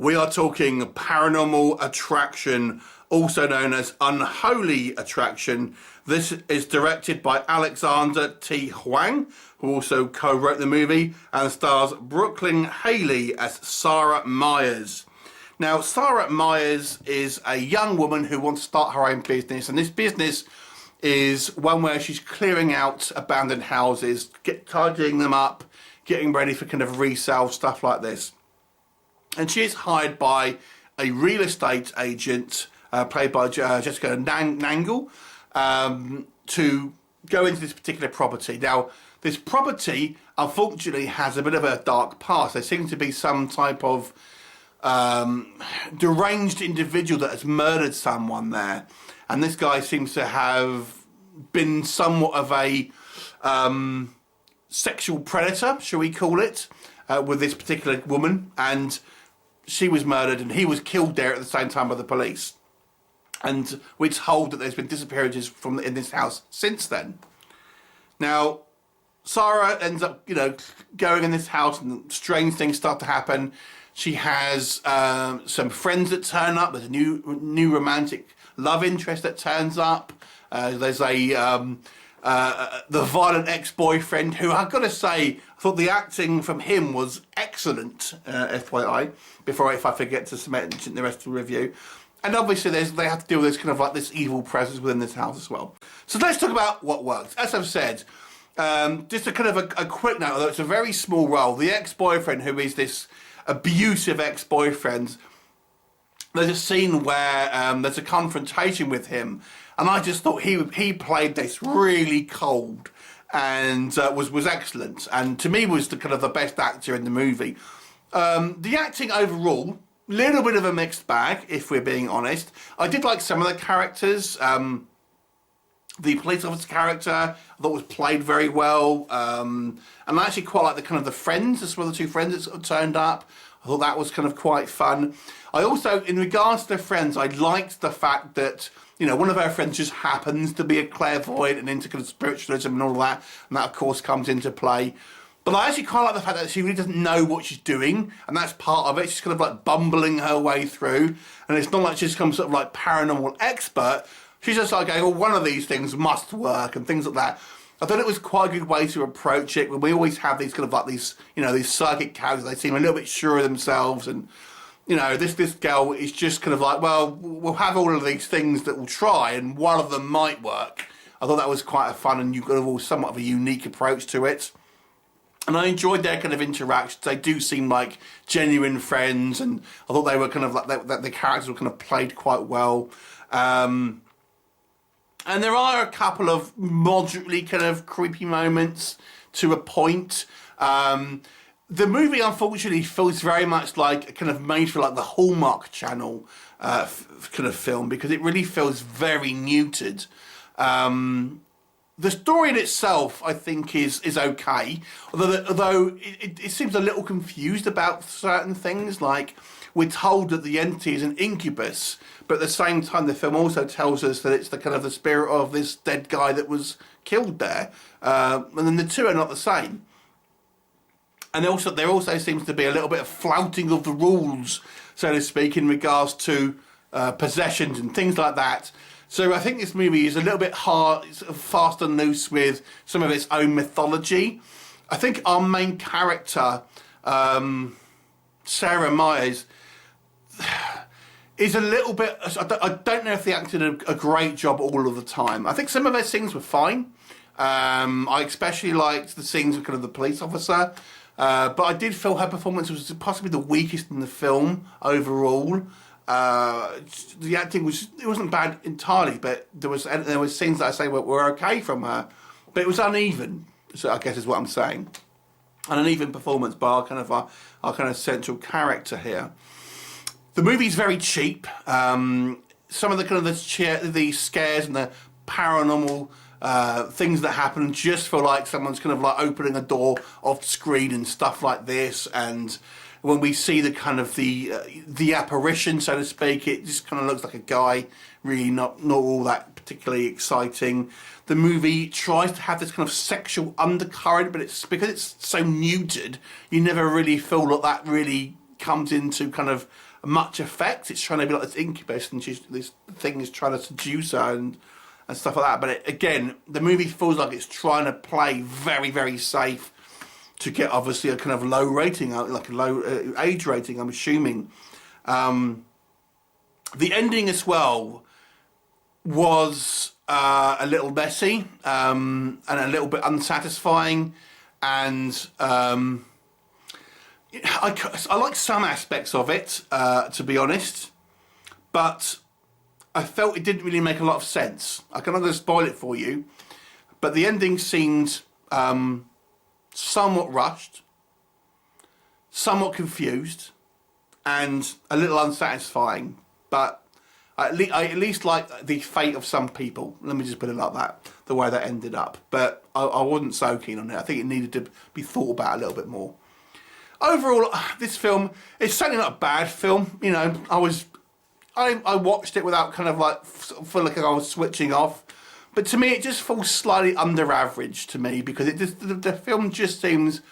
We are talking Paranormal Attraction, also known as Unholy Attraction. This is directed by Alexander T. Huang, who also co-wrote the movie, and stars Brooklyn Haley as Sarah Myers. Now, Sarah Myers is a young woman who wants to start her own business, and this business is one where she's clearing out abandoned houses, tidying them up, getting ready for kind of resale, stuff like this. And she is hired by a real estate agent, played by Jessica Nangle, to go into this particular property. Now, this property, unfortunately, has a bit of a dark past. There seems to be some type of deranged individual that has murdered someone there. And this guy seems to have been somewhat of a sexual predator, shall we call it, with this particular woman. And she was murdered and he was killed there at the same time by the police. And we're told that there's been disappearances in this house since then. Now, Sarah ends up, going in this house and strange things start to happen. She has some friends that turn up. There's a new romantic love interest that turns up. There's the violent ex-boyfriend who, I've got to say, I thought the acting from him was excellent, FYI, if I forget to mention the rest of the review. And obviously they have to deal with this kind of like this evil presence within this house as well. So let's talk about what works. As I've said, just a kind of a quick note, although it's a very small role, the ex-boyfriend, who is this abusive ex-boyfriend, there's a scene where there's a confrontation with him, and I just thought he played this really cold and was excellent, and to me was the kind of the best actor in the movie. The acting overall, little bit of a mixed bag, if we're being honest. I did like some of the characters. The police officer character I thought was played very well, and I actually quite like the kind of the friends, as well, the two friends that sort of turned up. I thought that was kind of quite fun. I also, in regards to the friends, I liked the fact that, one of our friends just happens to be a clairvoyant and into kind of spiritualism and all that, and that of course comes into play. But I actually quite like the fact that she really doesn't know what she's doing, and that's part of it. She's kind of like bumbling her way through, and it's not like she's some sort of like paranormal expert. She's just like going, well, one of these things must work, and things like that. I thought it was quite a good way to approach it. We always have these kind of like these, these psychic characters. They seem a little bit sure of themselves, and this girl is just kind of like, well, we'll have all of these things that we'll try, and one of them might work. I thought that was quite a fun and somewhat of a unique approach to it. And I enjoyed their kind of interactions. They do seem like genuine friends, and I thought they were kind of like the characters were kind of played quite well. And there are a couple of moderately kind of creepy moments to a point. The movie, unfortunately, feels very much like a kind of made for like the Hallmark Channel kind of film, because it really feels very neutered. The story in itself, I think, is okay, although it seems a little confused about certain things. Like, we're told that the entity is an incubus, but at the same time, the film also tells us that it's the kind of the spirit of this dead guy that was killed there, and then the two are not the same. And there also seems to be a little bit of flouting of the rules, so to speak, in regards to possessions and things like that. So I think this movie is a little bit fast and loose with some of its own mythology. I think our main character, Sarah Myers, is a little bit... I don't know if they acted a great job all of the time. I think some of her scenes were fine. I especially liked the scenes with kind of the police officer. But I did feel her performance was possibly the weakest in the film overall. The acting wasn't bad entirely, but there was scenes that I say were okay from her, but it was uneven. So I guess is what I'm saying, an uneven performance by our kind of central character here. The movie's very cheap. Some of the kind of the scares and the paranormal things that happen just feel like someone's kind of like opening a door off screen and stuff like this, and when we see the kind of the apparition, so to speak, it just kind of looks like a guy, really not all that particularly exciting. The movie tries to have this kind of sexual undercurrent, but it's because it's so neutered, you never really feel that really comes into kind of much effect. It's trying to be like this incubus, and this thing is trying to seduce her and stuff like that. But again, the movie feels like it's trying to play very, very safe to get obviously a kind of low rating, like a low age rating, I'm assuming. The ending as well was a little messy and a little bit unsatisfying, and I like some aspects of it, to be honest, but I felt it didn't really make a lot of sense. I'm not going to spoil it for you, but the ending seemed somewhat rushed, somewhat confused, and a little unsatisfying. But I at least like the fate of some people. Let me just put it like that, the way that ended up. But I wasn't so keen on it. I think it needed to be thought about a little bit more. Overall, this film is certainly not a bad film. You know, I watched it without kind of like feel like I was switching off. But to me, it just falls slightly under average to me, because the film just seems,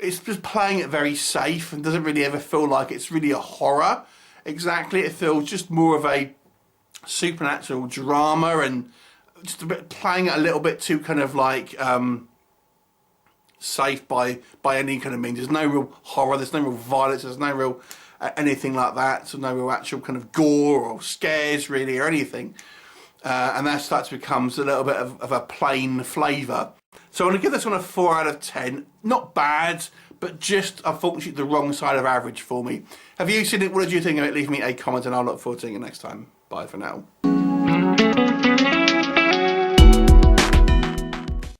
it's just playing it very safe and doesn't really ever feel like it's really a horror. Exactly, it feels just more of a supernatural drama, and just a bit playing it a little bit too kind of like safe by any kind of means. There's no real horror, there's no real violence, there's no real anything like that. So no real actual kind of gore or scares really or anything. And that starts to becomes a little bit of a plain flavour. So I'm going to give this one a 4 out of 10. Not bad, but just unfortunately the wrong side of average for me. Have you seen it? What did you think of it? Leave me a comment and I'll look forward to seeing it next time. Bye for now.